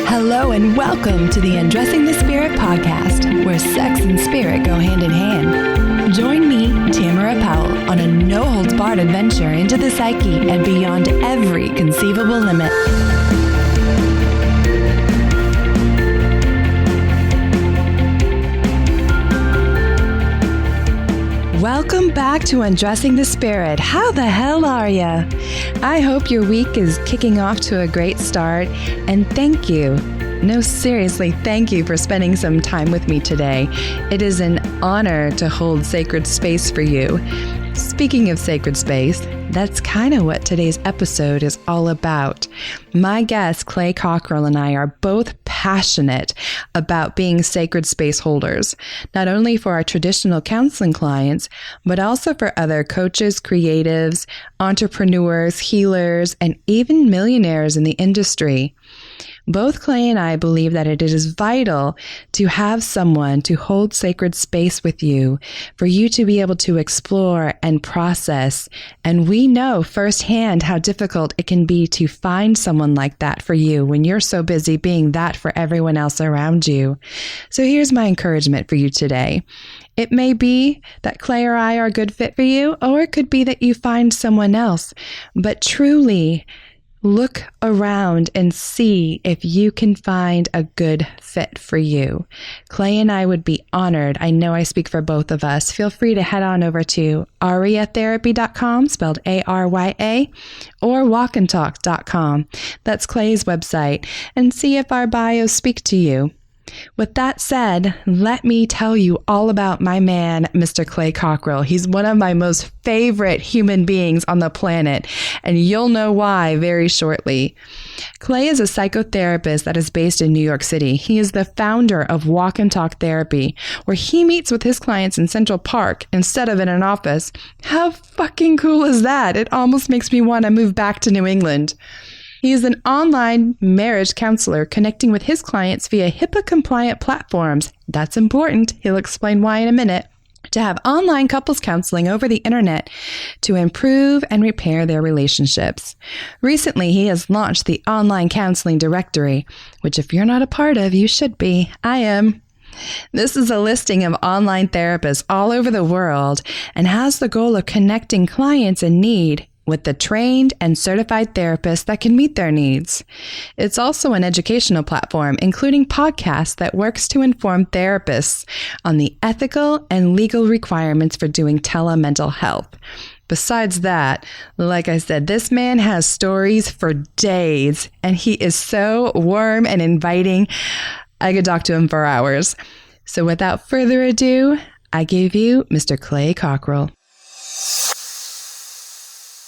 Hello and welcome to the Undressing the Spirit podcast, where sex and spirit go hand in hand. Join me, Tamara Powell, on a no-holds-barred adventure into the psyche and beyond every conceivable limit. Welcome back to Undressing the Spirit. How the hell are ya? I hope your week is kicking off to a great start, and thank you. No, seriously, thank you for spending some time with me today. It is an honor to hold sacred space for you. Speaking of sacred space, that's kind of what today's episode is all about. My guest, Clay Cockrell, and I are both passionate about being sacred space holders, not only for our traditional counseling clients, but also for other coaches, creatives, entrepreneurs, healers, and even millionaires in the industry. Both Clay and I believe that it is vital to have someone to hold sacred space with you, for you to be able to explore and process. And we know firsthand how difficult it can be to find someone like that for you when you're so busy being that for everyone else around you. So here's my encouragement for you today. It may be that Clay or I are a good fit for you, or it could be that you find someone else, but truly look around and see if you can find a good fit for you. Clay and I would be honored. I know I speak for both of us. Feel free to head on over to ariatherapy.com, spelled A-R-Y-A, or walkandtalk.com. That's Clay's website, and see if our bios speak to you. With that said, let me tell you all about my man, Mr. Clay Cockrell. He's one of my most favorite human beings on the planet, and you'll know why very shortly. Clay is a psychotherapist that is based in New York City. He is the founder of Walk and Talk Therapy, where he meets with his clients in Central Park instead of in an office. How fucking cool is that? It almost makes me want to move back to New England. He is an online marriage counselor connecting with his clients via HIPAA-compliant platforms. That's important. He'll explain why in a minute. To have online couples counseling over the internet to improve and repair their relationships. Recently, he has launched the Online Counseling Directory, which if you're not a part of, you should be. I am. This is a listing of online therapists all over the world and has the goal of connecting clients in need with the trained and certified therapists that can meet their needs. It's also an educational platform, including podcasts that works to inform therapists on the ethical and legal requirements for doing telemental health. Besides that, like I said, this man has stories for days, and he is so warm and inviting. I could talk to him for hours. So without further ado, I give you Mr. Clay Cockrell.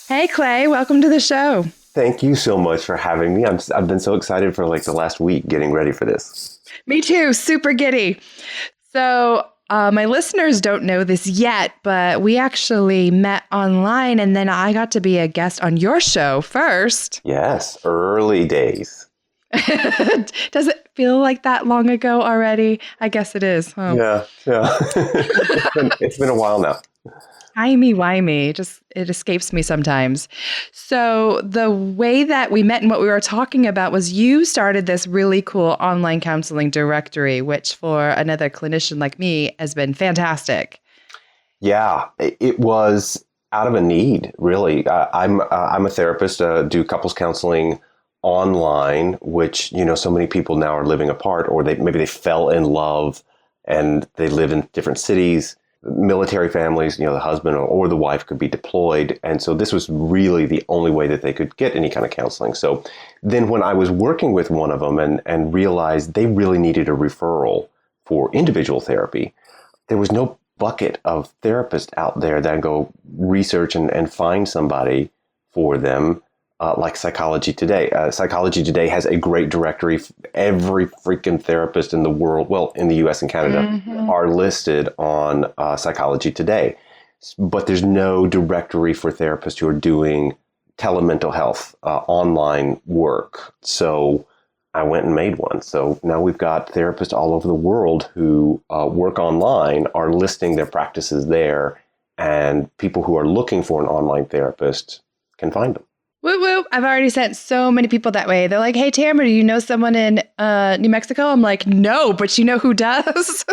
Hey, Clay, welcome to the show. Thank you so much for having me. I've been so excited for like the last week getting ready for this. Me too. Super giddy. So my listeners don't know this yet, but we actually met online and then I got to be a guest on your show first. Yes, early days. Does it feel like that long ago already? I guess it is. Oh. Yeah. It's been a while now. Why-me? It escapes me sometimes. So the way that we met and what we were talking about was you started this really cool online counseling directory, which for another clinician like me has been fantastic. Yeah, it was out of a need, really. I'm a therapist, do couples counseling online, which, so many people now are living apart, or maybe they fell in love and they live in different cities. Military families, the husband or the wife could be deployed. And so this was really the only way that they could get any kind of counseling. So then when I was working with one of them and realized they really needed a referral for individual therapy, there was no bucket of therapists out there that go research and find somebody for them. Like Psychology Today. Psychology Today has a great directory. Every freaking therapist in the world, well, in the US and Canada, are listed on Psychology Today. But there's no directory for therapists who are doing telemental health, online work. So I went and made one. So now we've got therapists all over the world who work online are listing their practices there, and people who are looking for an online therapist can find them. Woo woo. I've already sent so many people that way. They're like, hey, Tamara, do you know someone in New Mexico? I'm like, no, but you know who does?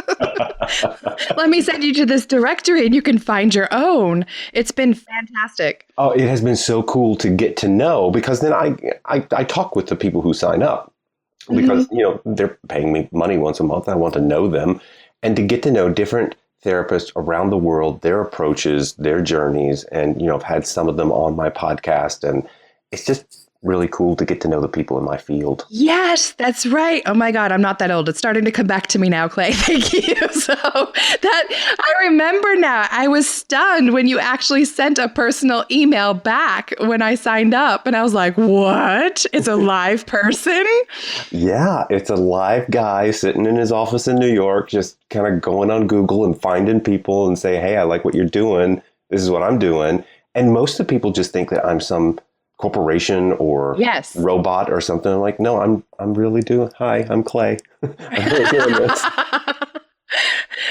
Let me send you to this directory and you can find your own. It's been fantastic. Oh, it has been so cool to get to know, because then I talk with the people who sign up, because, they're paying me money once a month. I want to know them, and to get to know different therapists around the world, their approaches, their journeys. And, I've had some of them on my podcast, and it's just really cool to get to know the people in my field. Yes, that's right. Oh my God, I'm not that old. It's starting to come back to me now, Clay. Thank you. So that I remember now. I was stunned when you actually sent a personal email back when I signed up. And I was like, what? It's a live person? Yeah, it's a live guy sitting in his office in New York, just kind of going on Google and finding people and say, hey, I like what you're doing. This is what I'm doing. And most of the people just think that I'm some corporation or robot or something. I'm like, no, I'm really doing. Hi, I'm Clay. I'm really doing this.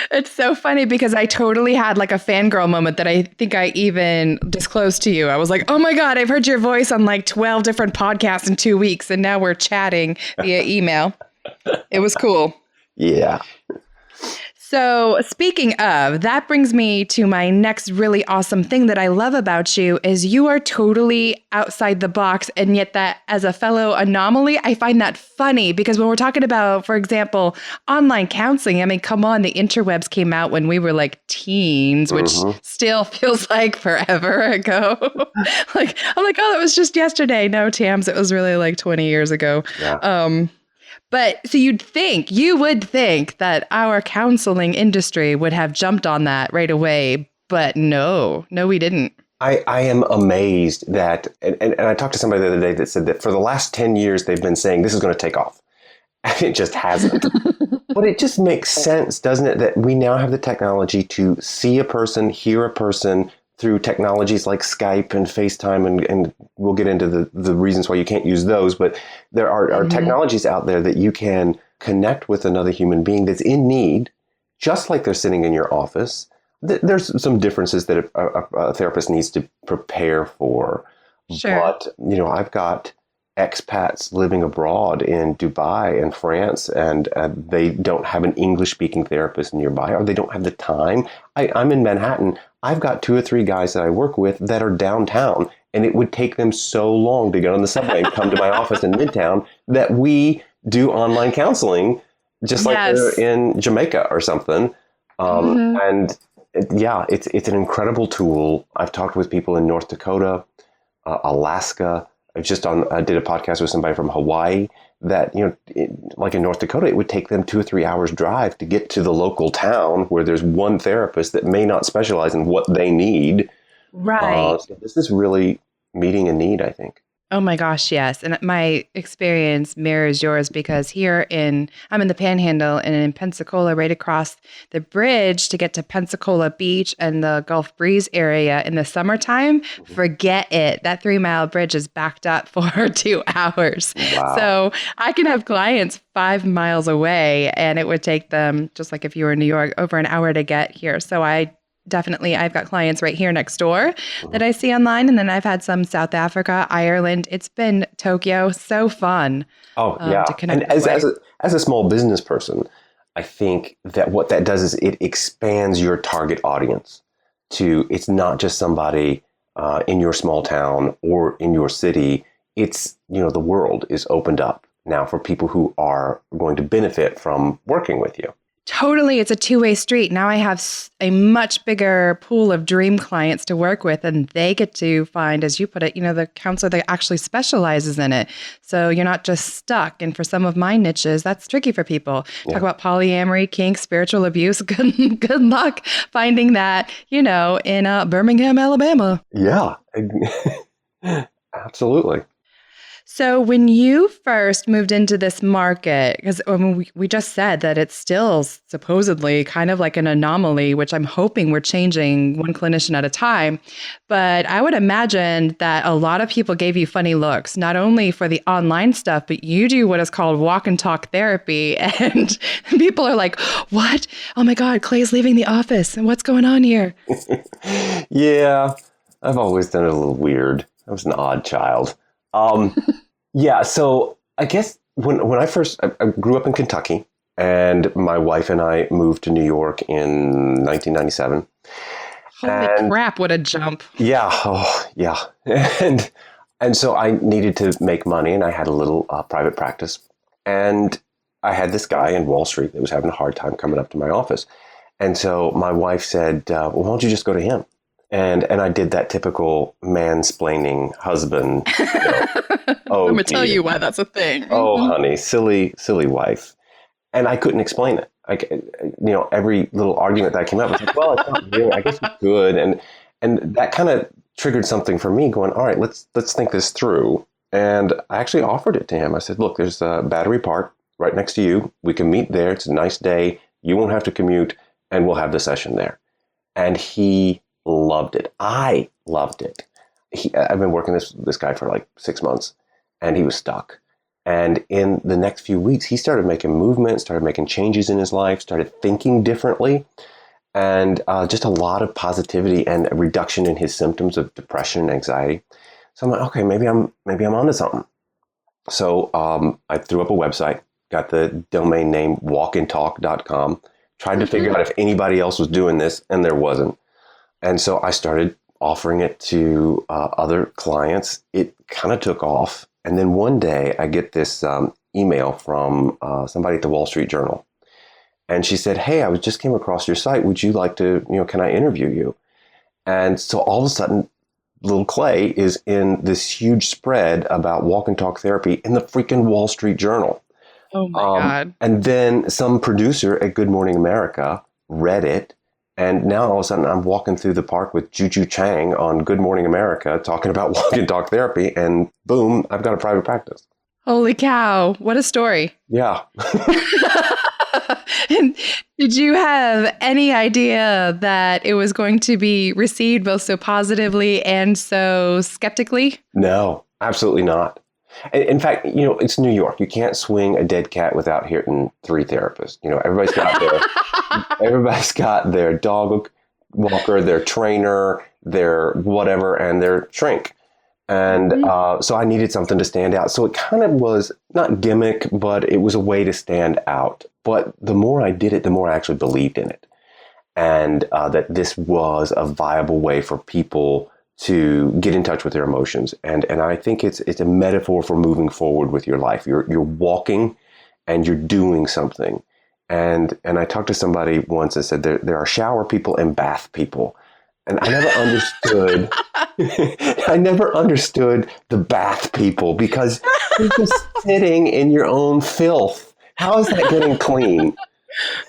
It's so funny because I totally had like a fangirl moment that I think I even disclosed to you. I was like, oh my God, I've heard your voice on like 12 different podcasts in 2 weeks, and now we're chatting via email. It was cool. Yeah. So speaking of, that brings me to my next really awesome thing that I love about you is you are totally outside the box. And yet that as a fellow anomaly, I find that funny because when we're talking about, for example, online counseling, I mean, come on, the interwebs came out when we were like teens, which still feels like forever ago. I'm like, oh, that was just yesterday. No, Tams, it was really like 20 years ago. Yeah. But so you would think that our counseling industry would have jumped on that right away. But no, we didn't. I am amazed that, and I talked to somebody the other day that said that for the last 10 years, they've been saying this is going to take off. And it just hasn't. But it just makes sense, doesn't it, that we now have the technology to see a person, hear a person through technologies like Skype and FaceTime, and we'll get into the reasons why you can't use those. But there are technologies out there that you can connect with another human being that's in need, just like they're sitting in your office. There's some differences that a therapist needs to prepare for. Sure. But, I've got expats living abroad in Dubai and France, and they don't have an English-speaking therapist nearby, or they don't have the time. I'm in Manhattan. I've got 2 or 3 guys that I work with that are downtown, and it would take them so long to get on the subway and come to my office in Midtown that we do online counseling, just like they're in Jamaica or something. And it's an incredible tool. I've talked with people in North Dakota, Alaska. I did a podcast with somebody from Hawaii that, like in North Dakota, it would take them 2 or 3 hours drive to get to the local town where there's one therapist that may not specialize in what they need. Right. So this is really meeting a need, I think. Oh my gosh, yes. And my experience mirrors yours because I'm in the Panhandle and in Pensacola, right across the bridge to get to Pensacola Beach and the Gulf Breeze area in the summertime, forget it. That 3-mile bridge is backed up for 2 hours. Wow. So I can have clients 5 miles away and it would take them, just like if you were in New York, over an hour to get here. So I've got clients right here next door that I see online. And then I've had some South Africa, Ireland. It's been Tokyo. So fun. Oh, yeah. To connect and as a small business person, I think that what that does is it expands your target audience to, it's not just somebody in your small town or in your city. It's, the world is opened up now for people who are going to benefit from working with you. Totally. It's a two-way street. Now I have a much bigger pool of dream clients to work with, and they get to find, as you put it, the counselor that actually specializes in it. So you're not just stuck. And for some of my niches, that's tricky for people. Yeah. Talk about polyamory, kink, spiritual abuse. Good luck finding that, in Birmingham, Alabama. Yeah, absolutely. So when you first moved into this market, because we just said that it's still supposedly kind of like an anomaly, which I'm hoping we're changing one clinician at a time. But I would imagine that a lot of people gave you funny looks, not only for the online stuff, but you do what is called walk and talk therapy. And people are like, what? Oh my God, Clay's leaving the office. And what's going on here? Yeah, I've always done it a little weird. I was an odd child. Yeah, so I guess when I grew up in Kentucky, and my wife and I moved to New York in 1997. Holy crap, what a jump. Yeah, yeah. And and so I needed to make money, and I had a little private practice. And I had this guy in Wall Street that was having a hard time coming up to my office. And so my wife said, well, why don't you just go to him? And I did that typical mansplaining husband. I'm going to tell you why that's a thing. Oh, honey, silly wife. And I couldn't explain it. Every little argument that came up, I was like, well, it's not real. I guess you could. And that kind of triggered something for me going, all right, let's think this through. And I actually offered it to him. I said, look, there's a Battery Park right next to you. We can meet there. It's a nice day. You won't have to commute, and we'll have the session there. And he loved it. I loved it. I've been working this guy for like 6 months, and he was stuck. And in the next few weeks, he started making movement, started making changes in his life, started thinking differently, and just a lot of positivity and a reduction in his symptoms of depression and anxiety. So I'm like, okay, maybe I'm onto something. So I threw up a website, got the domain name walkandtalk.com, tried to figure out if anybody else was doing this, and there wasn't. And so I started offering it to other clients. It kind of took off. And then one day I get this email from somebody at the Wall Street Journal. And she said, hey, I just came across your site. Would you like to, can I interview you? And so all of a sudden, little Clay is in this huge spread about walk and talk therapy in the freaking Wall Street Journal. Oh my God. And then some producer at Good Morning America read it. And now all of a sudden I'm walking through the park with Juju Chang on Good Morning America talking about walk and talk therapy. And boom, I've got a private practice. Holy cow. What a story. Yeah. And did you have any idea that it was going to be received both so positively and so skeptically? No, absolutely not. In fact, it's New York. You can't swing a dead cat without hitting 3 therapists. Everybody's got their dog walker, their trainer, their whatever, and their shrink. And so I needed something to stand out. So it kind of was not gimmick, but it was a way to stand out. But the more I did it, the more I actually believed in it. And that this was a viable way for people to get in touch with their emotions. And I think it's a metaphor for moving forward with your life. You're walking and you're doing something. And I talked to somebody once and said there are shower people and bath people. And I never understood the bath people, because you're just sitting in your own filth. How is that getting clean?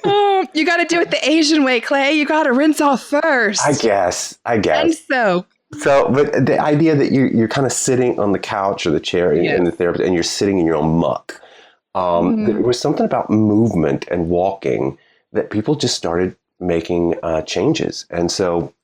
Oh, you got to do it the Asian way, Clay. You got to rinse off first. I guess. And So, but the idea that you're kind of sitting on the couch or the chair in the therapist, and you're sitting in your own muck. There was something about movement and walking that people just started making changes. And so,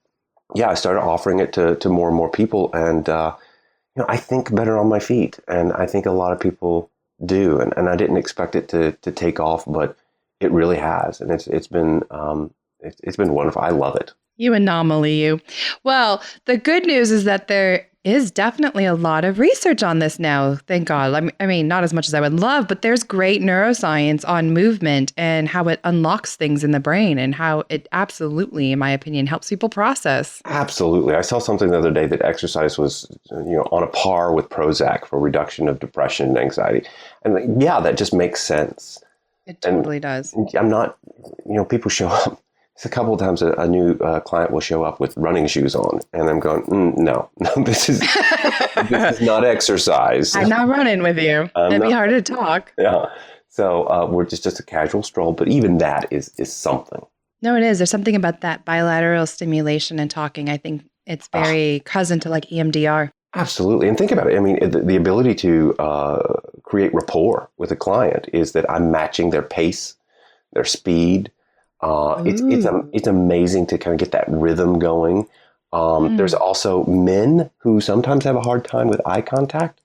I started offering it to more and more people. And, I think better on my feet. And I think a lot of people do. And I didn't expect it to take off, but it really has. And it's been wonderful. I love it. You anomaly, you. Well, the good news is that there is definitely a lot of research on this now. Thank God. I mean, not as much as I would love, but there's great neuroscience on movement and how it unlocks things in the brain and how it absolutely, in my opinion, helps people process. Absolutely. I saw something the other day that exercise was, on a par with Prozac for reduction of depression and anxiety. And that just makes sense. It totally does. I'm not, people show up. It's a couple of times a new client will show up with running shoes on, and I'm going, no, this is not exercise. I'm not running with you. It'd be hard to talk. Yeah. So we're just a casual stroll, but even that is something. No, it is. There's something about that bilateral stimulation and talking. I think it's very cousin to like EMDR. Absolutely. And think about it. I mean, the ability to create rapport with a client is that I'm matching their pace, their speed. It's amazing to kind of get that rhythm going. There's also men who sometimes have a hard time with eye contact.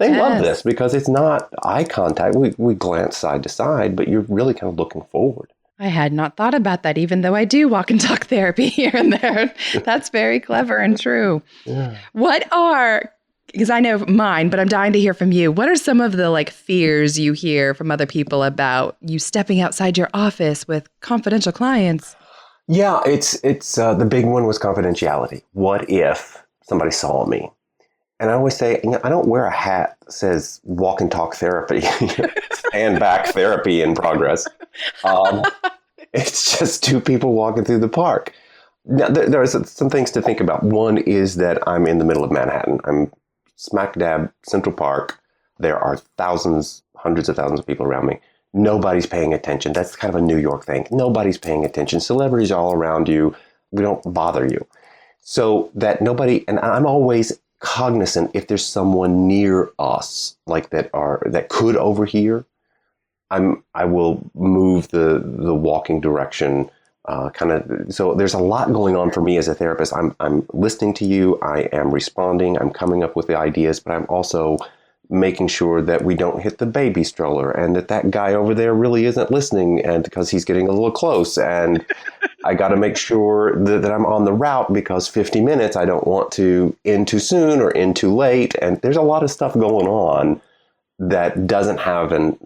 They love this because it's not eye contact. We glance side to side, but you're really kind of looking forward. I had not thought about that, even though I do walk and talk therapy here and there. That's very clever and true. Yeah. What are because I know mine, but I'm dying to hear from you. What are some of the like fears you hear from other people about you stepping outside your office with confidential clients? Yeah, it's the big one was confidentiality. What if somebody saw me? And I always say, I don't wear a hat that says walk and talk therapy, stand back therapy in progress. Um, it's just two people walking through the park. Now, there are some things to think about. One is that I'm in the middle of Manhattan. I'm smack dab Central Park. There are thousands, hundreds of thousands of people around me. Nobody's paying attention. That's kind of a New York thing. Nobody's paying attention. Celebrities are all around you. We don't bother you. So that nobody, and I'm always cognizant if there's someone near us like that could overhear. I will move the walking direction kind of. So there's a lot going on for me as a therapist. I'm listening to you. I am responding. I'm coming up with the ideas, but I'm also making sure that we don't hit the baby stroller and that guy over there really isn't listening, and because he's getting a little close, and I got to make sure that I'm on the route, because 50 minutes, I don't want to end too soon or end too late. And there's a lot of stuff going on that doesn't happen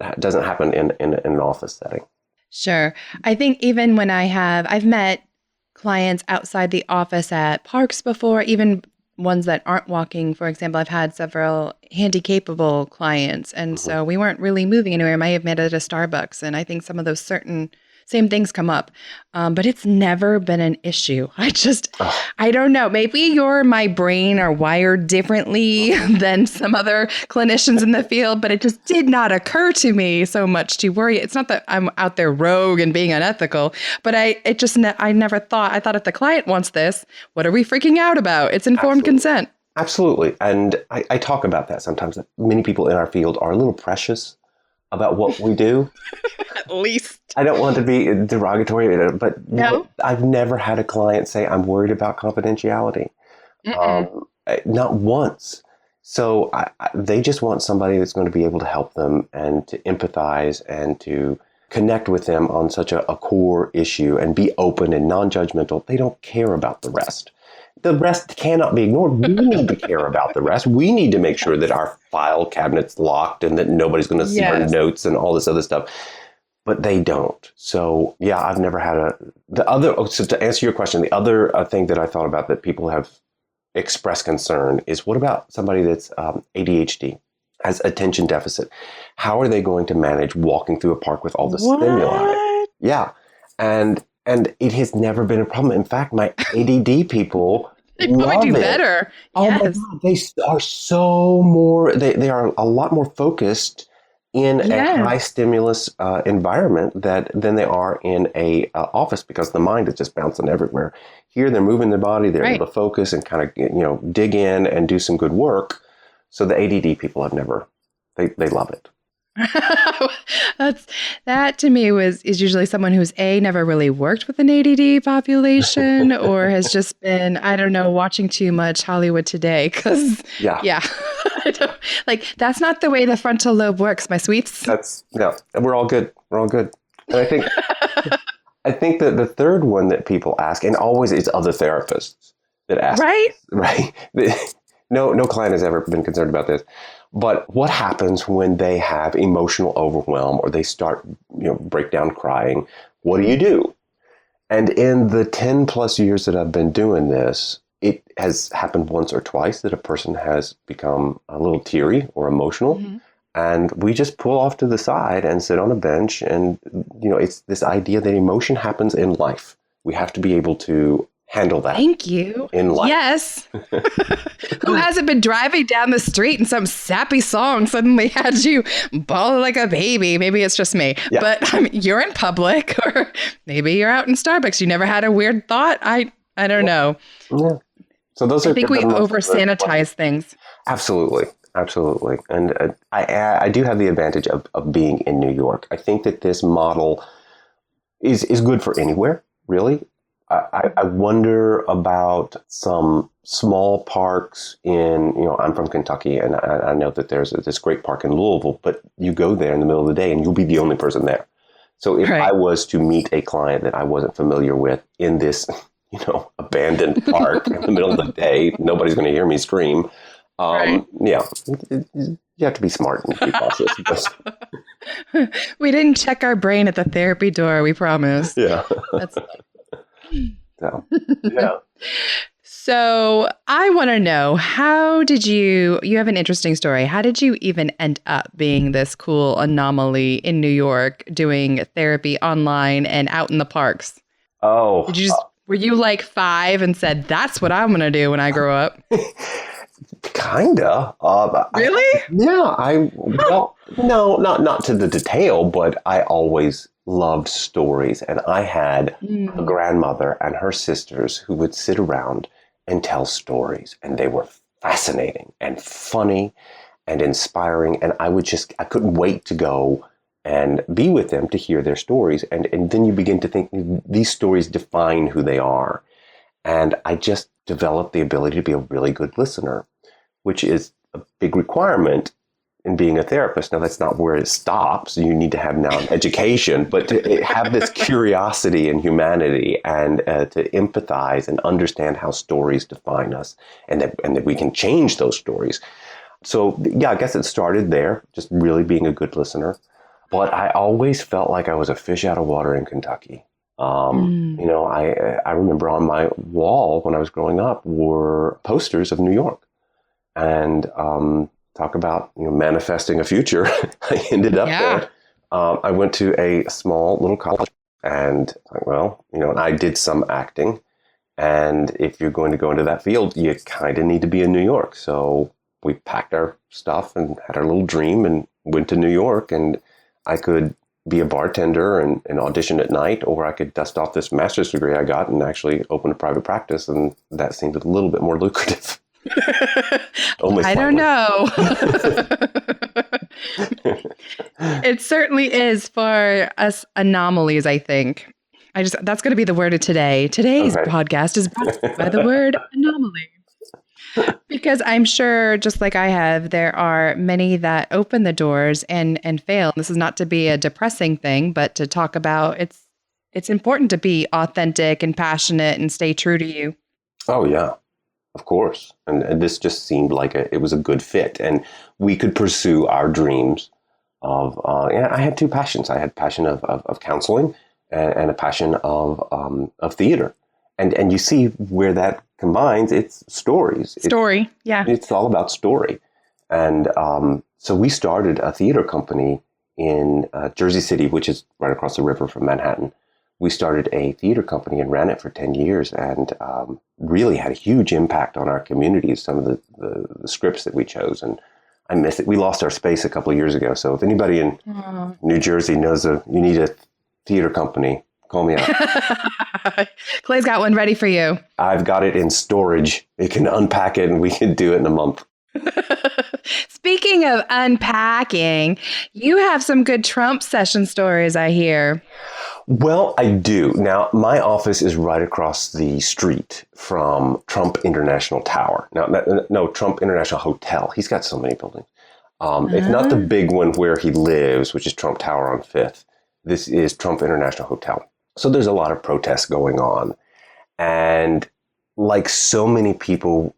in an office setting. Sure. I think even when I've met clients outside the office at parks before, even ones that aren't walking. For example, I've had several handy-capable clients, and so we weren't really moving anywhere. I might have met at a Starbucks, and I think some of those same things come up, but it's never been an issue. I don't know. Maybe my brain are wired differently than some other clinicians in the field, but it just did not occur to me so much to worry. It's not that I'm out there rogue and being unethical, but I never thought. I thought if the client wants this, what are we freaking out about? It's informed consent. Absolutely. And I talk about that sometimes. That many people in our field are a little precious about what we do. At least. I don't want to be derogatory, but no. I've never had a client say, I'm worried about confidentiality. Not once. So they just want somebody that's going to be able to help them and to empathize and to connect with them on such a core issue and be open and non-judgmental. They don't care about the rest. The rest cannot be ignored. We need to care about the rest. We need to make sure that our file cabinet's locked and that nobody's going to see our notes and all this other stuff. But they don't. So, yeah, I've never had so to answer your question, the other thing that I thought about that people have expressed concern is, what about somebody that's ADHD, has attention deficit? How are they going to manage walking through a park with all the stimuli? Yeah. And it has never been a problem. In fact, my ADD people they probably do better. Oh my God, they are they are a lot more focused in a high stimulus environment than they are in a office, because the mind is just bouncing everywhere. Here, they're moving their body, they're able to focus and kind of dig in and do some good work. So the ADD people have never, they love it. That to me is usually someone who's never really worked with an ADD population or has just been, I don't know, watching too much Hollywood Today, because that's not the way the frontal lobe works, my sweets. We're all good. And I think that the third one that people ask, and always it's other therapists that ask, right? No client has ever been concerned about this. But what happens when they have emotional overwhelm or they start, break down crying? What do you do? And in the 10 plus years that I've been doing this, it has happened once or twice that a person has become a little teary or emotional. Mm-hmm. And we just pull off to the side and sit on a bench. And, it's this idea that emotion happens in life. We have to be able to handle that. Thank you. In life. Yes. Who hasn't been driving down the street and some sappy song suddenly had you bawling like a baby? Maybe it's just me. Yeah. But you're in public, or maybe you're out in Starbucks. You never had a weird thought? I don't know. Yeah. So those I think we over sanitize things. Absolutely. And I do have the advantage of being in New York. I think that this model is good for anywhere, really. I wonder about some small parks I'm from Kentucky, and I know that there's this great park in Louisville, but you go there in the middle of the day and you'll be the only person there. So if I was to meet a client that I wasn't familiar with in this, abandoned park in the middle of the day, nobody's going to hear me scream. Right. Yeah, you have to be smart and be cautious. We didn't check our brain at the therapy door, we promise. Yeah. That's So, yeah. So I want to know, how did you have an interesting story. How did you even end up being this cool anomaly in New York doing therapy online and out in the parks? Oh, Were you like 5 and said, that's what I'm going to do when I grow up? kinda. Really? Well, no, not to the detail, but I always loved stories. And I had a grandmother and her sisters who would sit around and tell stories. And they were fascinating and funny and inspiring. And I couldn't wait to go and be with them to hear their stories. And then you begin to think these stories define who they are. And I just developed the ability to be a really good listener, which is a big requirement in being a therapist. Now, that's not where it stops. You need to have now an education, but to have this curiosity and humanity and to empathize and understand how stories define us and that we can change those stories. So, yeah, I guess it started there, just really being a good listener. But I always felt like I was a fish out of water in Kentucky. You know, I remember on my wall when I was growing up were posters of New York, and talk about manifesting a future. I ended up there. I went to a small little college, and I did some acting. And if you're going to go into that field, you kind of need to be in New York. So we packed our stuff and had our little dream and went to New York, and I could be a bartender and audition at night, or I could dust off this master's degree I got and actually open a private practice. And that seemed a little bit more lucrative. I don't know. It certainly is for us anomalies, I think. That's going to be the word of today. Today's podcast is brought to you by the word anomaly. Because I'm sure, just like I have, there are many that open the doors and fail. This is not to be a depressing thing, but to talk about it's important to be authentic and passionate and stay true to you. Oh, yeah, of course. And this just seemed like it was a good fit. And we could pursue our dreams of, I had two passions. I had passion of counseling and a passion of theater. And you see where that combines, it's stories. Yeah. It's all about story. And so we started a theater company in Jersey City, which is right across the river from Manhattan. We started a theater company and ran it for 10 years and really had a huge impact on our community, some of the scripts that we chose. And I miss it. We lost our space a couple of years ago. So if anybody in New Jersey knows you need a theater company, call me up. Clay's got one ready for you. I've got it in storage. You can unpack it and we can do it in a month. Speaking of unpacking, you have some good Trump session stories, I hear. Well, I do. Now, my office is right across the street from Trump International Tower. No, Trump International Hotel. He's got so many buildings. It's not the big one where he lives, which is Trump Tower on 5th. This is Trump International Hotel. So there's a lot of protests going on. And like so many people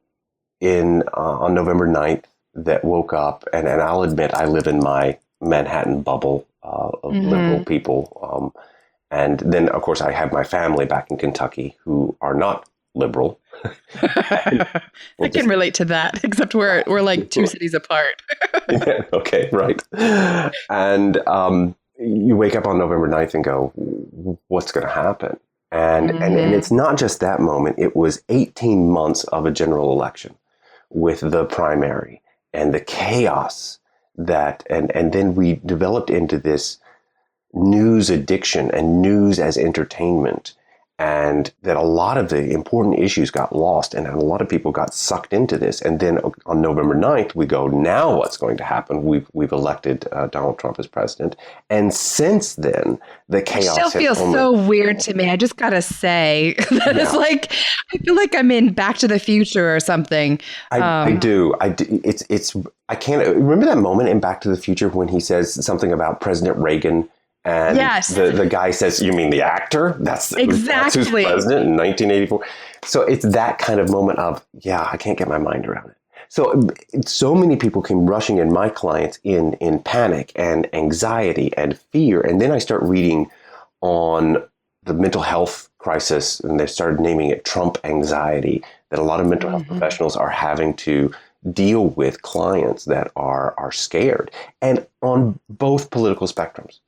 on November 9th that woke up, and I'll admit I live in my Manhattan bubble of liberal people. And then, of course, I have my family back in Kentucky who are not liberal. I can relate to that, except we're like 2 cities apart. Yeah, okay, right. And you wake up on November 9th and go, what's going to happen? And it's not just that moment. It was 18 months of a general election with the primary and the chaos and then we developed into this news addiction and news as entertainment. And that a lot of the important issues got lost and a lot of people got sucked into this. And then on November 9th, we go, now what's going to happen? We've elected Donald Trump as president. And since then, the chaos still feels so weird to me. I just got to say that it's like, I feel like I'm in Back to the Future or something. I do. I can't remember that moment in Back to the Future when he says something about President Reagan. And the guy says, you mean the actor? That's who's president in 1984. So it's that kind of moment of, I can't get my mind around it. So many people came rushing in, my clients, in panic and anxiety and fear. And then I start reading on the mental health crisis, and they started naming it Trump anxiety, that a lot of mental health professionals are having to deal with clients that are scared, and on both political spectrums.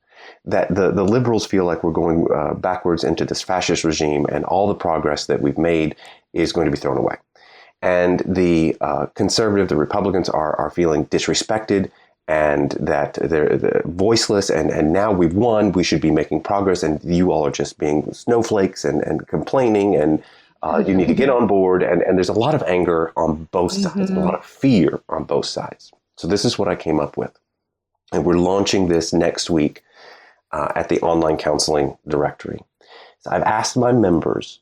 That the liberals feel like we're going backwards into this fascist regime, and all the progress that we've made is going to be thrown away. And the the Republicans are feeling disrespected, and that they're voiceless, and now we've won, we should be making progress, and you all are just being snowflakes and complaining, and you need to get on board. And there's a lot of anger on both sides, and a lot of fear on both sides. So this is what I came up with. And we're launching this next week at the online counseling directory. So I've asked my members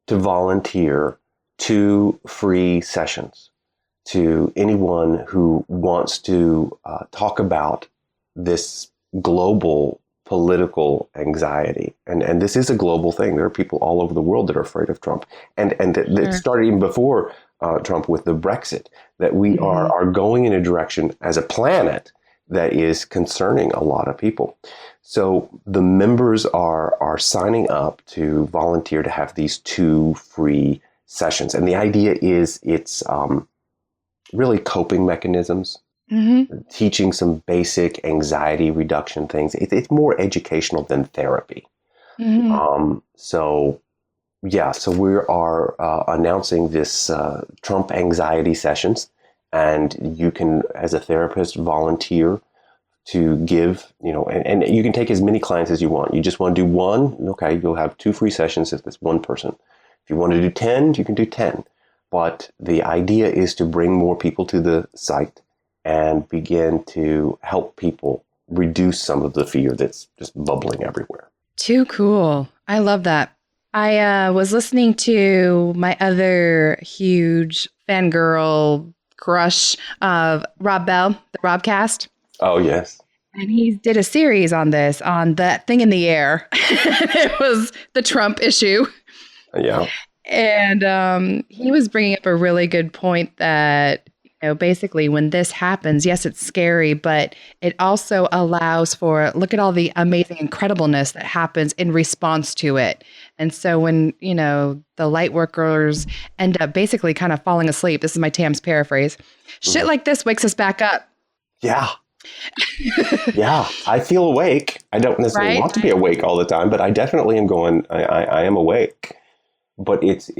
to volunteer 2 free sessions to anyone who wants to talk about this global political anxiety. And this is a global thing. There are people all over the world that are afraid of Trump. And it started even before Trump with the Brexit, that we are going in a direction as a planet that is concerning a lot of people. So the members are signing up to volunteer to have these 2 free sessions. And the idea is it's really coping mechanisms, teaching some basic anxiety reduction things. It's more educational than therapy. So we are announcing this Trump anxiety sessions, and you can, as a therapist, volunteer to give, and you can take as many clients as you want. You just want to do one, okay, you'll have 2 free sessions if it's one person. If you want to do 10, you can do 10. But the idea is to bring more people to the site and begin to help people reduce some of the fear that's just bubbling everywhere. Too cool. I love that. I was listening to my other huge fangirl crush of Rob Bell, the Robcast. Oh, yes. And he did a series on this, on that thing in the air. It was the Trump issue. Yeah. And he was bringing up a really good point that, basically when this happens, yes, it's scary, but it also allows for, look at all the amazing incredibleness that happens in response to it. And so when, the light workers end up basically kind of falling asleep, this is my Tam's paraphrase, shit like this wakes us back up. Yeah. Yeah, I feel awake. I don't necessarily want to be awake all the time, but I definitely am going, I am awake. But it's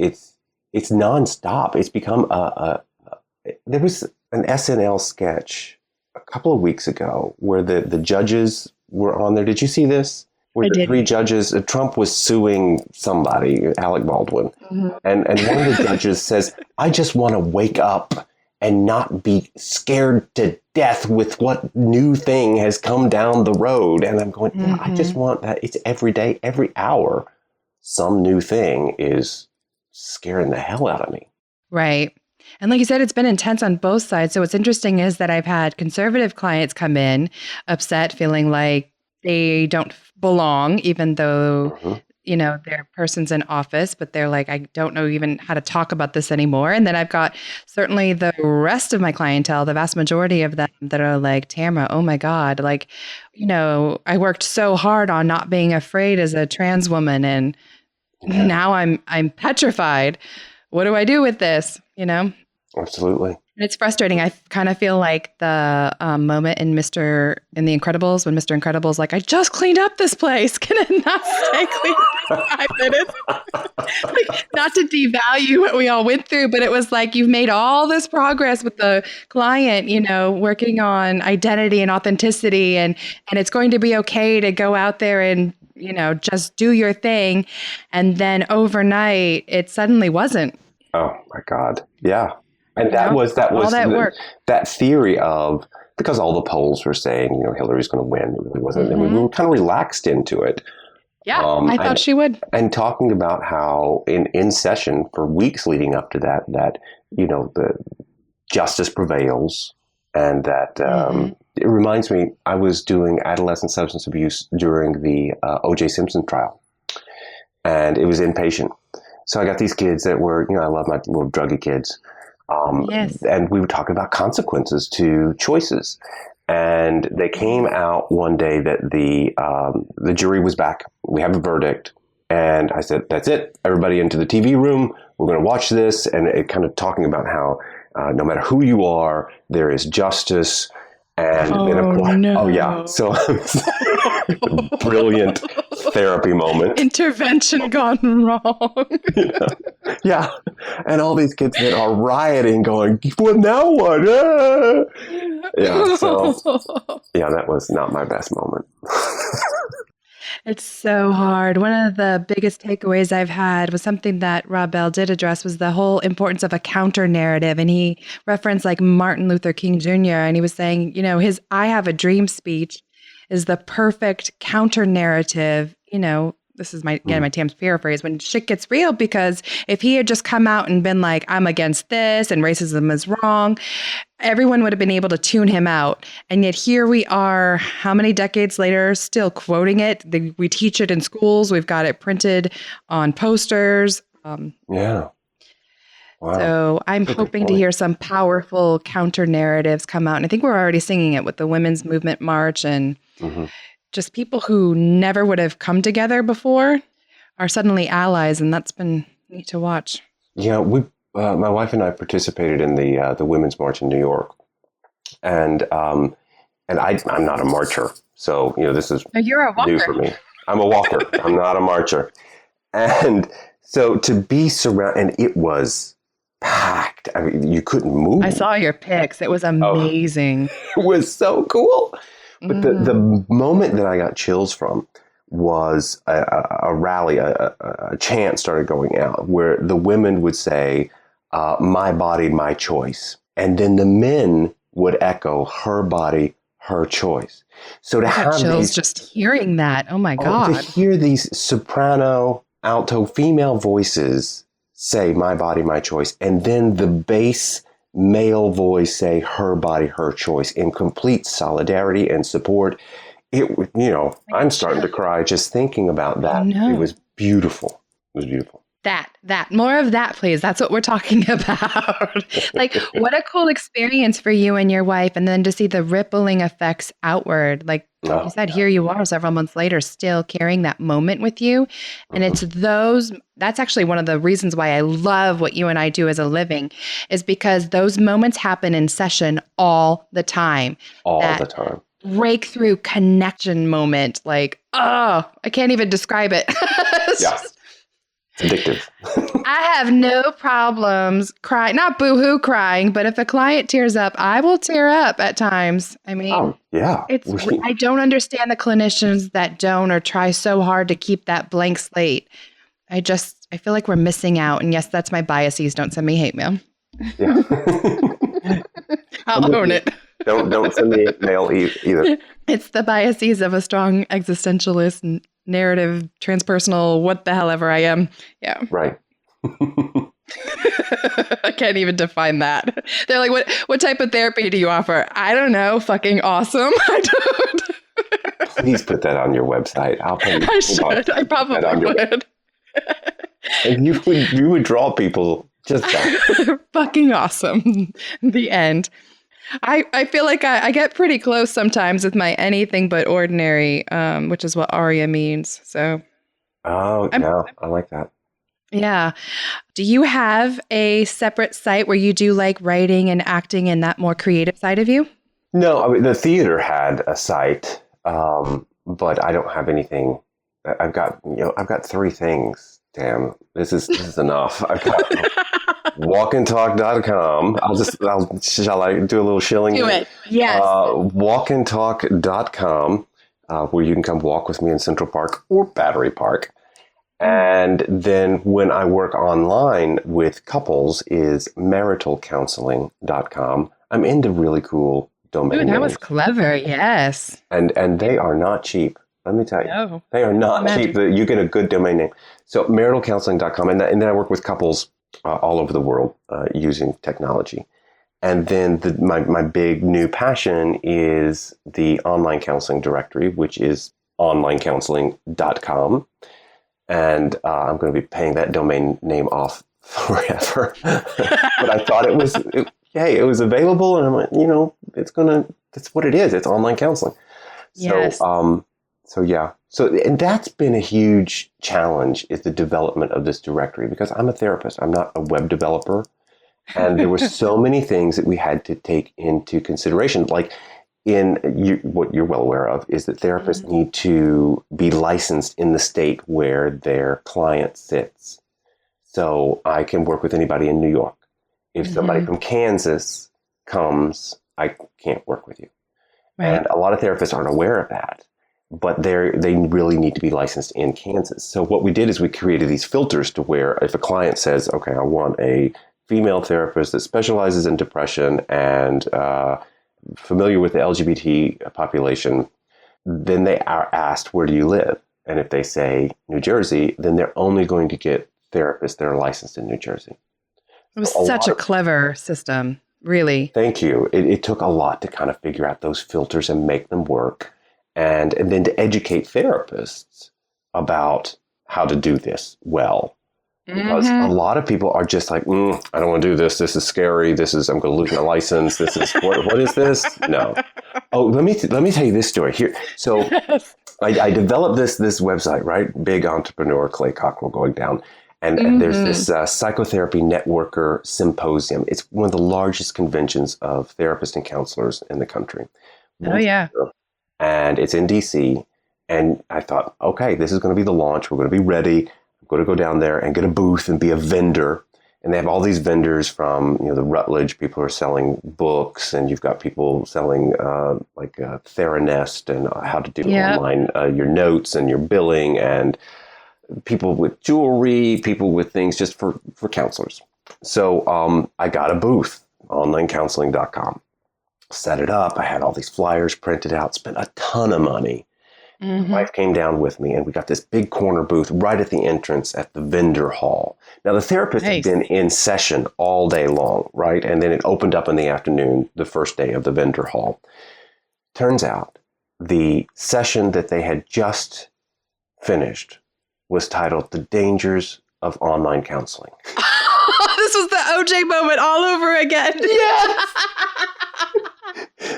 nonstop. It's become there was an SNL sketch a couple of weeks ago where the judges were on there. Did you see this? Where the 3 judges, Trump was suing somebody, Alec Baldwin. And one of the judges says, I just want to wake up and not be scared to death with what new thing has come down the road. And I'm going, I just want that. It's every day, every hour. Some new thing is scaring the hell out of me. Right. And like you said, it's been intense on both sides. So what's interesting is that I've had conservative clients come in upset, feeling like they don't belong, even though, they're persons in office, but they're like, I don't know even how to talk about this anymore. And then I've got certainly the rest of my clientele, the vast majority of them that are like, Tamara, oh my God, like, I worked so hard on not being afraid as a trans woman. And now I'm petrified. What do I do with this? Absolutely. And it's frustrating. I kind of feel like the moment in The Incredibles, when Mr. Incredible's like, I just cleaned up this place. Can it not stay clean for 5 minutes? Like, not to devalue what we all went through, but it was like, you've made all this progress with the client, working on identity and authenticity, and it's going to be okay to go out there and, just do your thing. And then overnight, it suddenly wasn't. Oh my God. Yeah. And that was that theory of, because all the polls were saying, Hillary's going to win. It really wasn't. And we were kind of relaxed into it. Yeah, I thought she would. And talking about how in session for weeks leading up to that, the justice prevails, and that it reminds me, I was doing adolescent substance abuse during the O.J. Simpson trial, and it was inpatient. So I got these kids that were, I love my little druggy kids. Yes. And we would talk about consequences to choices. And they came out one day that the jury was back. We have a verdict. And I said, that's it. Everybody into the TV room. We're going to watch this. And it kind of talking about how no matter who you are, there is justice. And of course, no. oh yeah. So brilliant therapy moment. Intervention gone wrong. Yeah. And all these kids that are rioting going, well, now what? Ah! Yeah. So yeah, that was not my best moment. It's so hard. One of the biggest takeaways I've had was something that Rob Bell did address was the whole importance of a counter narrative. And he referenced like Martin Luther King Jr. And he was saying, his I Have a Dream speech is the perfect counter narrative. This is my Tam's paraphrase, when shit gets real, because if he had just come out and been like, I'm against this and racism is wrong, everyone would have been able to tune him out. And yet here we are, how many decades later, still quoting it. We teach it in schools. We've got it printed on posters. Yeah. Wow. So I'm hoping to hear some powerful counter narratives come out. And I think we're already singing it with the Women's Movement March, and just people who never would have come together before are suddenly allies. And that's been neat to watch. Yeah, my wife and I participated in the Women's March in New York, and I'm not a marcher, so this is You're a walker. new for me. I'm a walker. I'm not a marcher, and so to be surrounded, and it was packed. I mean, you couldn't move. I saw your pics. It was amazing. It was so cool. But the moment that I got chills from was a rally, a chant started going out where the women would say, my body, my choice. And then the men would echo, her body, her choice. So to have chills just hearing that. Oh my God. To hear these soprano, alto, female voices say, my body, my choice. And then the bass male voice say, her body, her choice, in complete solidarity and support. I'm starting to cry just thinking about that. It was beautiful. It was beautiful. That. More of that, please. That's what we're talking about. Like, what a cool experience for you and your wife. And then to see the rippling effects outward. Like you said, here you are several months later, still carrying that moment with you. And it's that's actually one of the reasons why I love what you and I do as a living, is because those moments happen in session all the time. All the time. Breakthrough connection moment. Like, I can't even describe it. It's addictive. I have no problems crying, not boohoo crying, but if a client tears up, I will tear up at times. I mean, I don't understand the clinicians that don't or try so hard to keep that blank slate. I feel like we're missing out. And yes, that's my biases. Don't send me hate mail. Yeah. I'll own it. Don't send me mail either. It's the biases of a strong existentialist narrative, transpersonal, what the hell ever I am. Yeah. Right. I can't even define that. They're like, what type of therapy do you offer? I don't know. Fucking awesome. I don't. Please put that on your website. I'll pay you. I should. I probably would. And you would draw people just that. Fucking awesome. The end. I feel like I get pretty close sometimes with my anything but ordinary, which is what ARIA means. So. Oh, yeah. I like that. Yeah. Do you have a separate site where you do like writing and acting and that more creative side of you? No, I mean, the theater had a site, but I don't have anything. I've got 3 things. Damn, this is enough. I've got walkandtalk.com. Shall I do a little shilling? Do it. Yes. Walkandtalk.com, where you can come walk with me in Central Park or Battery Park. And then when I work online with couples is maritalcounseling.com. I'm into really cool domain names. That was clever. Yes. And they are not cheap. Let me tell you. No. They are not cheap. You get a good domain name. So maritalcounseling.com. And then I work with couples all over the world using technology. And then my big new passion is the online counseling directory, which is onlinecounseling.com. And I'm going to be paying that domain name off forever. But I thought it was available, and I'm like, that's what it is. It's online counseling. Yes. And that's been a huge challenge, is the development of this directory, because I'm a therapist. I'm not a web developer. And there were so many things that we had to take into consideration. Like what you're well aware of is that therapists need to be licensed in the state where their client sits. So I can work with anybody in New York. If somebody from Kansas comes, I can't work with you. Right. And a lot of therapists aren't aware of that, but they really need to be licensed in Kansas. So what we did is we created these filters to where if a client says, okay, I want a female therapist that specializes in depression and familiar with the LGBT population, then they are asked, where do you live? And if they say New Jersey, then they're only going to get therapists that are licensed in New Jersey. It was such a clever system, really. Thank you. It took a lot to kind of figure out those filters and make them work. And then to educate therapists about how to do this well. Because a lot of people are just like, I don't want to do this. This is scary. I'm going to lose my license. This is, what is this? No. Oh, let me tell you this story here. So I developed this website, right? Big entrepreneur, Clay Cockrell, going down. And there's this psychotherapy networker symposium. It's one of the largest conventions of therapists and counselors in the country. Oh, yeah. And it's in DC. And I thought, okay, this is going to be the launch. We're going to be ready. I'm going to go down there and get a booth and be a vendor. And they have all these vendors from, the Rutledge. People are selling books, and you've got people selling Theranest and how to do online your notes and your billing, and people with jewelry, people with things just for counselors. So I got a booth, onlinecounseling.com, set it up. I had all these flyers printed out, spent a ton of money. My wife came down with me, and we got this big corner booth right at the entrance at the vendor hall. Now, the therapist had been in session all day long, right? And then it opened up in the afternoon, the first day of the vendor hall. Turns out the session that they had just finished was titled "The Dangers of Online Counseling." This was the OJ moment all over again. Yes.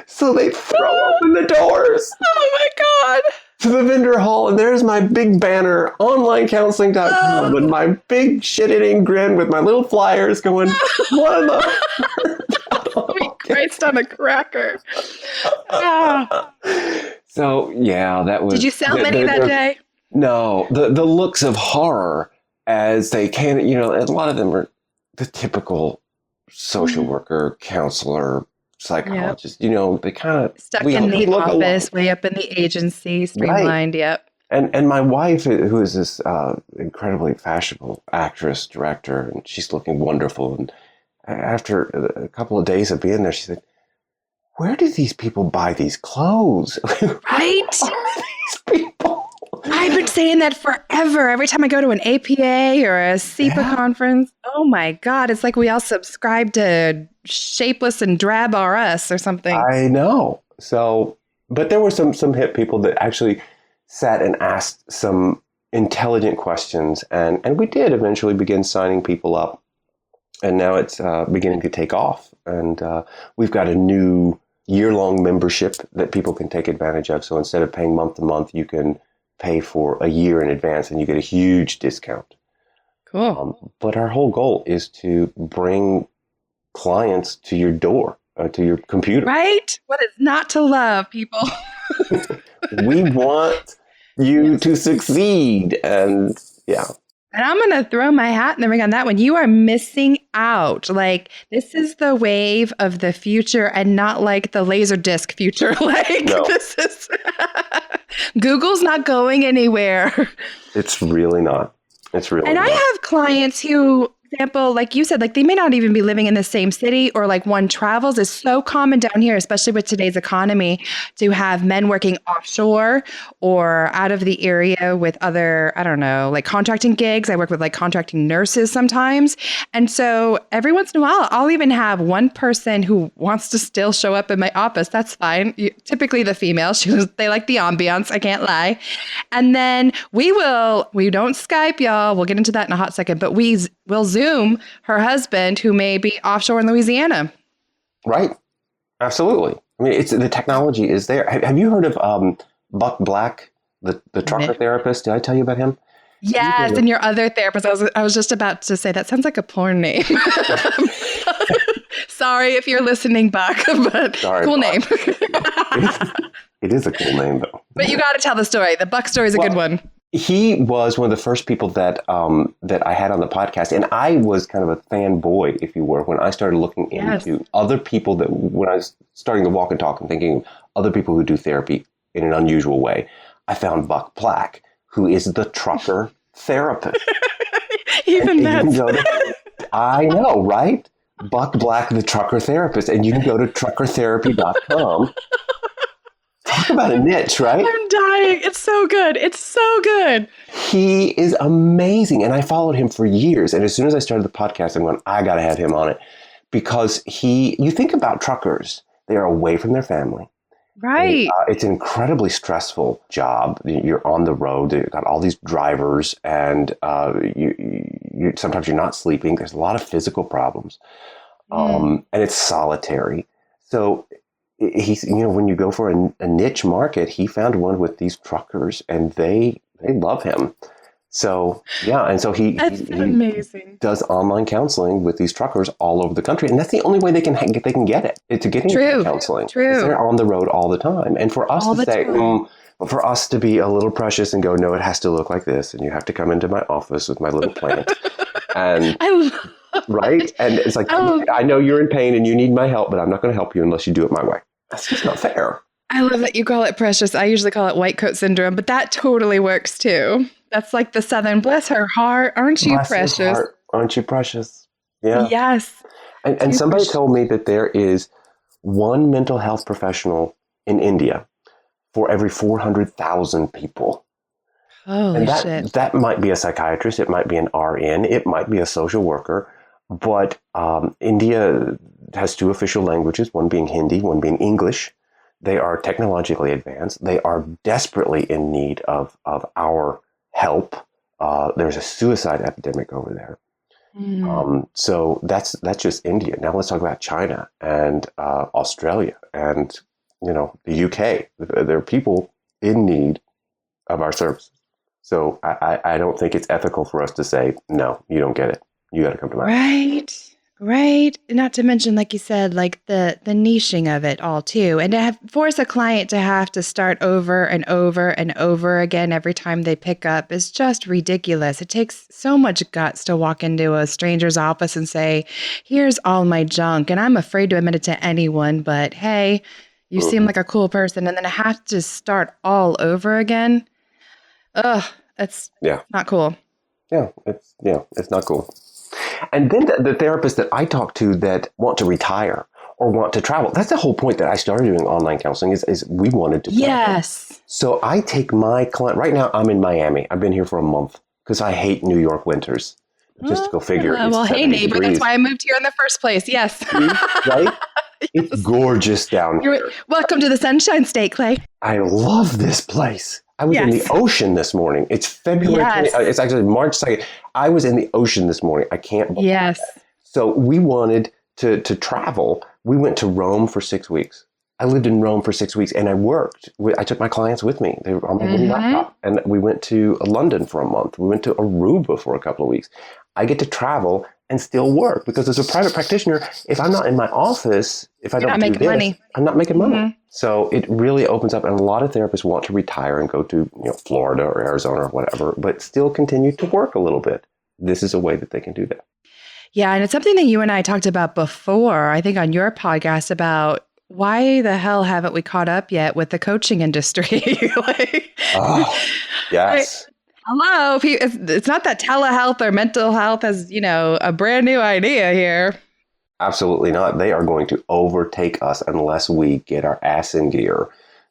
So they throw open the doors. Oh my God. To the vendor hall, and there's my big banner, onlinecounseling.com, with my big shit-eating grin with my little flyers going, what the? Christ on a cracker. So, yeah, that was... Did you sell many that day? No. The looks of horror as they came, a lot of them are the typical social worker, counselor, psychologist, they kind of stuck in the office, way up in the agency, streamlined. Right. Yep. And my wife, who is this incredibly fashionable actress, director, and she's looking wonderful. And after a couple of days of being there, she said, "Where do these people buy these clothes?" Right? These people. I've been saying that forever. Every time I go to an APA or a SEPA conference, oh my God, it's like we all subscribe to Shapeless and Drab R Us or something. I know. So, but there were some hip people that actually sat and asked some intelligent questions, and we did eventually begin signing people up, and now it's beginning to take off, and we've got a new year-long membership that people can take advantage of. So instead of paying month to month, you can pay for a year in advance, and you get a huge discount. Cool. But our whole goal is to bring clients to your door, to your computer. Right? What is not to love, people? We want you to succeed. And yeah. And I'm going to throw my hat in the ring on that one. You are missing out. Like, this is the wave of the future and not like the Laserdisc future. This is... Google's not going anywhere. It's really not. It's really not. And I have clients who, example, like you said, like they may not even be living in the same city, or like one travels. Is so common down here, especially with today's economy, to have men working offshore or out of the area with other, I don't know, like contracting gigs. I work with like contracting nurses sometimes. And so every once in a while, I'll even have one person who wants to still show up in my office. That's fine. Typically the female, they like the ambiance. I can't lie. And then we don't Skype, y'all. We'll get into that in a hot second, but we will Zoom her husband who may be offshore in Louisiana. Right. Absolutely. I mean, the technology is there. Have you heard of Buck Black, the trucker therapist? Did I tell you about him? Yes, and your other therapist. I was just about to say that sounds like a porn name. Sorry if you're listening, Buck, but cool name. It is a cool name, though. But you got to tell the story. The Buck story is a good one. He was one of the first people that I had on the podcast, and I was kind of a fanboy, if you were, when I started looking into other people when I was starting to walk and talk and thinking of other people who do therapy in an unusual way. I found Buck Black, who is the trucker therapist. Even that. I know, right? Buck Black, the trucker therapist, and you can go to truckertherapy.com. Talk about a niche, right? I'm dying. It's so good. It's so good. He is amazing. And I followed him for years. And as soon as I started the podcast, I'm going, I got to have him on it. Because you think about truckers, they are away from their family. Right. It's an incredibly stressful job. You're on the road. You've got all these drivers, and you sometimes you're not sleeping. There's a lot of physical problems. And it's solitary. So he's, when you go for a niche market, he found one with these truckers, and they love him. So and so he amazing. Does online counseling with these truckers all over the country, and that's the only way they can get it to get into counseling. True, they're on the road all the time, and for us for us to be a little precious and go, no, it has to look like this, and you have to come into my office with my little plant, and right, and it's like I know you're in pain and you need my help, but I'm not going to help you unless you do it my way. That's just not fair. I love that you call it precious. I usually call it white coat syndrome, but that totally works too. That's like the Southern, bless her heart. Aren't you precious? Aren't you precious? Yeah. Yes. And somebody told me that there is one mental health professional in India for every 400,000 people. Holy shit. That might be a psychiatrist. It might be an RN. It might be a social worker. But India has two official languages, one being Hindi, one being English. They are technologically advanced. They are desperately in need of our help. There's a suicide epidemic over there. So that's just India. Now let's talk about China and Australia and the UK. There are people in need of our services. So I don't think it's ethical for us to say, no, you don't get it. You got to come to my Right. Not to mention, like you said, like the niching of it all too. And to force a client to have to start over and over and over again every time they pick up is just ridiculous. It takes so much guts to walk into a stranger's office and say, here's all my junk. And I'm afraid to admit it to anyone, but hey, you seem like a cool person. And then I have to start all over again. Ugh, that's not cool. Yeah, it's not cool. And then the therapists that I talk to that want to retire or want to travel, that's the whole point that I started doing online counseling is we wanted to travel. Yes. So I take my client, right now I'm in Miami. I've been here for a month because I hate New York winters. Just to go figure. Well, hey neighbor, that's why I moved here in the first place. Yes. Right? It's gorgeous down here. Welcome to the Sunshine State, Clay. I love this place. I was in the ocean this morning. It's February 20, it's actually March 2nd. I was in the ocean this morning. I can't believe that. So we wanted to travel. We went to Rome for 6 weeks. I lived in Rome for 6 weeks and I worked. I took my clients with me. They were on my little laptop. And we went to London for a month. We went to Aruba for a couple of weeks. I get to travel and still work because as a private practitioner, if I'm not in my office, if I don't do this, I'm not making money. So it really opens up, and a lot of therapists want to retire and go to Florida or Arizona or whatever, but still continue to work a little bit. This is a way that they can do that. Yeah, and it's something that you and I talked about before, I think on your podcast, about why the hell haven't we caught up yet with the coaching industry? Yes. Hello, it's not that telehealth or mental health has, a brand new idea here. Absolutely not. They are going to overtake us unless we get our ass in gear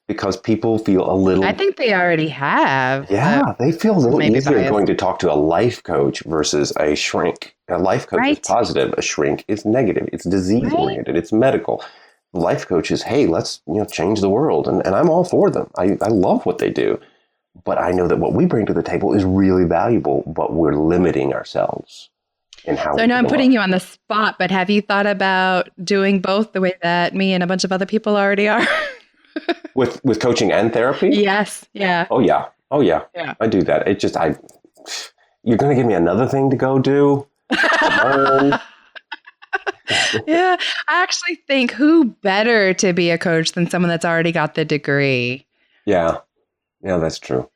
because people feel a little... I think they already have. Yeah, they feel a little easier going to talk to a life coach versus a shrink. A life coach is positive. A shrink is negative. It's disease-oriented. It's medical. Life coach is, hey, let's change the world. And I'm all for them. I love what they do. But I know that what we bring to the table is really valuable, but we're limiting ourselves. in how So I we know I'm go putting up. you on the spot, but have you thought about doing both the way that me and a bunch of other people already are? With coaching and therapy? Yes. Yeah. Oh yeah. Oh yeah. Yeah. I do that. It just I you're gonna give me another thing to go do to learn. Yeah. I actually think who better to be a coach than someone that's already got the degree? Yeah. Yeah, that's true.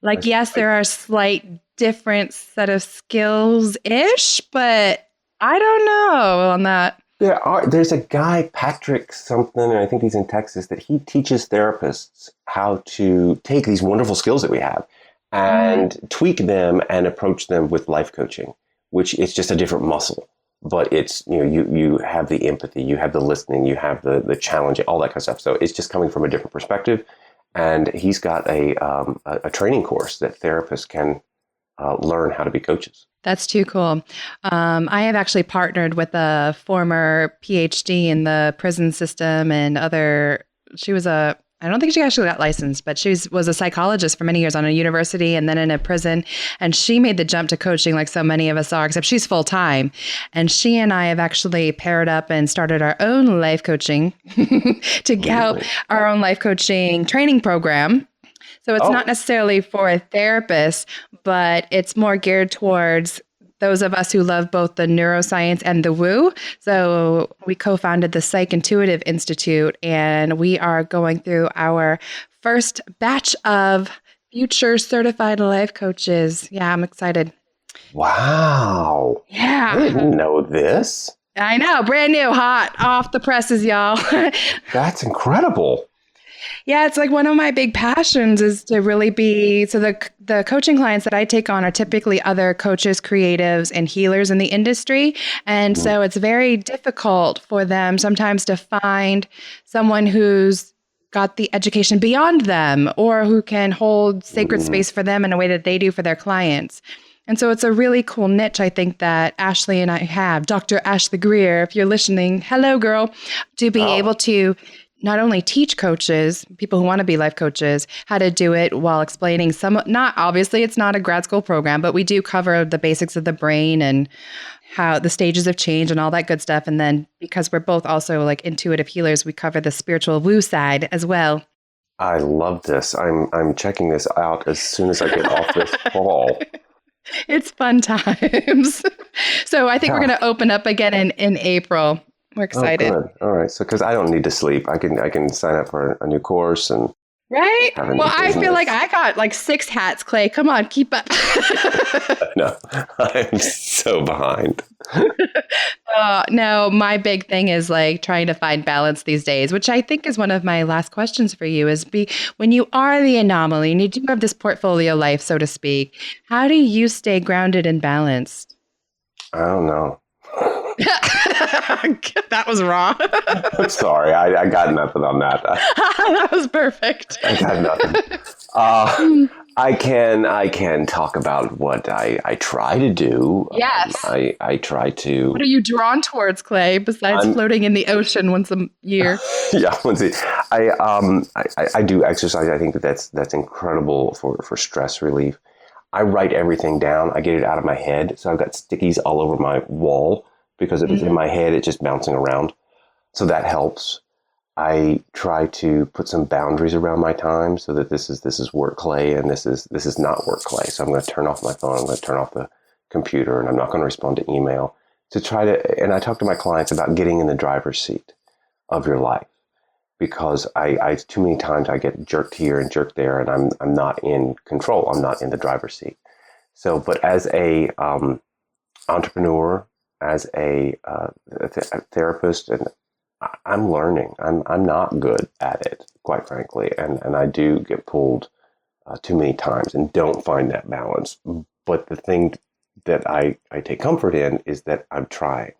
Like, That's true. yes, there are slight different set of skills ish, but I don't know on that. There's a guy, Patrick something, and I think he's in Texas, that he teaches therapists how to take these wonderful skills that we have Mhm. and tweak them and approach them with life coaching, which is just a different muscle. But it's, you have the empathy, you have the listening, you have the challenge, all that kind of stuff. So it's just coming from a different perspective. And he's got a training course that therapists can learn how to be coaches. That's too cool. I have actually partnered with a former PhD in the prison system and other. She was I don't think she actually got licensed, but was a psychologist for many years on a university and then in a prison. And she made the jump to coaching like so many of us are, except she's full time. And she and I have actually paired up and started our own life coaching to help Really? our own life coaching training program. So it's not Oh, necessarily for a therapist, but it's more geared towards those of us who love both the neuroscience and the woo. So we co-founded the Psych Intuitive Institute, and we are going through our first batch of future certified life coaches. Yeah, I'm excited. wow. I Yeah. didn't know this. I know, brand new, hot, off the presses, y'all. That's incredible. Yeah, it's like one of my big passions is to really be so the coaching clients that I take on are typically other coaches, creatives, and healers in the industry. And Mm, so it's very difficult for them sometimes to find someone who's got the education beyond them or who can hold sacred mm. space for them in a way that they do for their clients. And so it's a really cool niche, I think, that Ashley and I have. Dr. Ashley Greer, if you're listening, hello, girl, to be Oh, able to not only teach coaches, people who want to be life coaches, how to do it while explaining not obviously, it's not a grad school program, but we do cover the basics of the brain and how the stages of change and all that good stuff. And then because we're both also like intuitive healers, we cover the spiritual woo side as well. I love this. I'm checking this out as soon as I get off this call. It's fun times. So I think we're Yeah. going to open up again in April. We're Oh, excited. good. All right. So, because I don't need to sleep, I can sign up for a new course and Right? have a new Well, I feel like business. I got like 6 hats, Clay. Come on, keep up. No, I'm so behind. No, my big thing is like trying to find balance these days, which I think is one of my last questions for you is when you are the anomaly and you do have this portfolio life, so to speak, how do you stay grounded and balanced? I don't know. That was wrong. I'm sorry. I got nothing on that. That was perfect. I got nothing. Uh, I can talk about what I try to do. Yes. I try to. What are you drawn towards, Clay, besides I'm floating in the ocean once a year? yeah. Let's see. I do exercise. I think that's incredible for stress relief. I write everything down. I get it out of my head. So I've got stickies all over my wall because if it's in my head, it's just bouncing around. So that helps. I try to put some boundaries around my time so that this is work Clay and this is not work Clay. So I'm going to turn off my phone. I'm going to turn off the computer, and I'm not going to respond to email. To try to, and I talk to my clients about getting in the driver's seat of your life because I too many times I get jerked here and jerked there, and I'm not in control. I'm not in the driver's seat. So, but as a entrepreneur, as a therapist, and I'm learning. I'm not good at it, quite frankly, and I do get pulled too many times and don't find that balance. But the thing that I take comfort in is that I'm trying.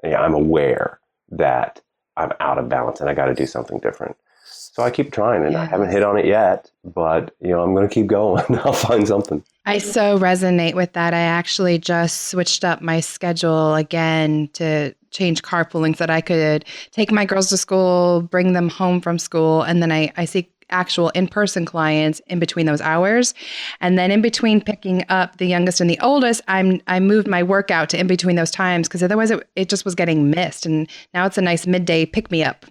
And I'm aware that I'm out of balance and I got to do something different. So I keep trying, and I Yeah. haven't hit on it yet, but I'm going to keep going. I'll find something. I so resonate with that. I actually just switched up my schedule again to change carpooling so that I could take my girls to school, bring them home from school, and then I actual in-person clients in between those hours. And then in between picking up the youngest and the oldest, I moved my workout to in between those times because otherwise it just was getting missed. And now it's a nice midday pick-me-up.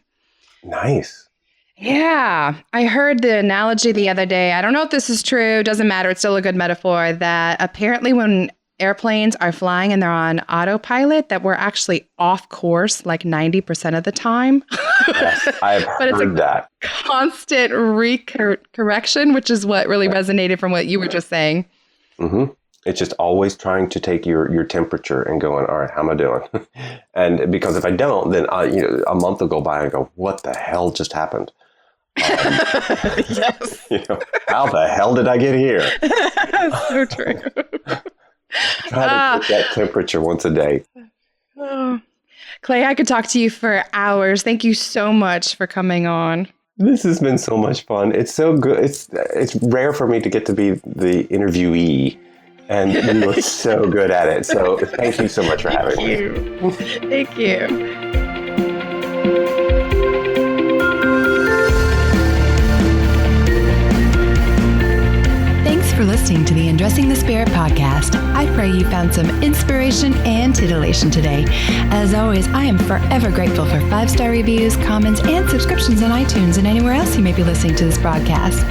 Nice. Yeah. I heard the analogy the other day. I don't know if this is true. Doesn't matter. It's still a good metaphor that apparently when airplanes are flying and they're on autopilot, that we're actually off course like 90% of the time. Yes, I have but heard it's that. Constant correction, which is what really resonated from what you were just saying. Mm-hmm. It's just always trying to take your temperature and going, all right, how am I doing? And because if I don't, then a month will go by and I go, what the hell just happened? Yes. How the hell did I get here? So true. Try to get that temperature once a day. Oh. Clay, I could talk to you for hours. Thank you so much for coming on. This has been so much fun. It's so good. It's rare for me to get to be the interviewee, and you were so good at it. So thank you so much for having me. Thank you. Thanks for listening to the Undressing the Spirit podcast. I pray you found some inspiration and titillation today. As always, I am forever grateful for 5-star reviews, comments, and subscriptions on iTunes and anywhere else you may be listening to this broadcast.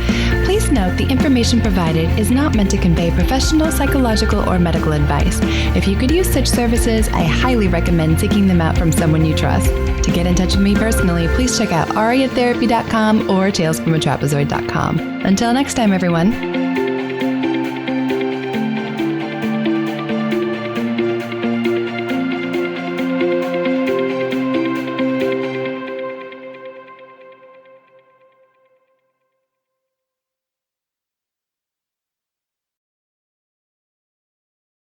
Please note the information provided is not meant to convey professional, psychological, or medical advice. If you could use such services, I highly recommend seeking them out from someone you trust. To get in touch with me personally, please check out ariatherapy.com or talesfromatrapezoid.com. Until next time, everyone.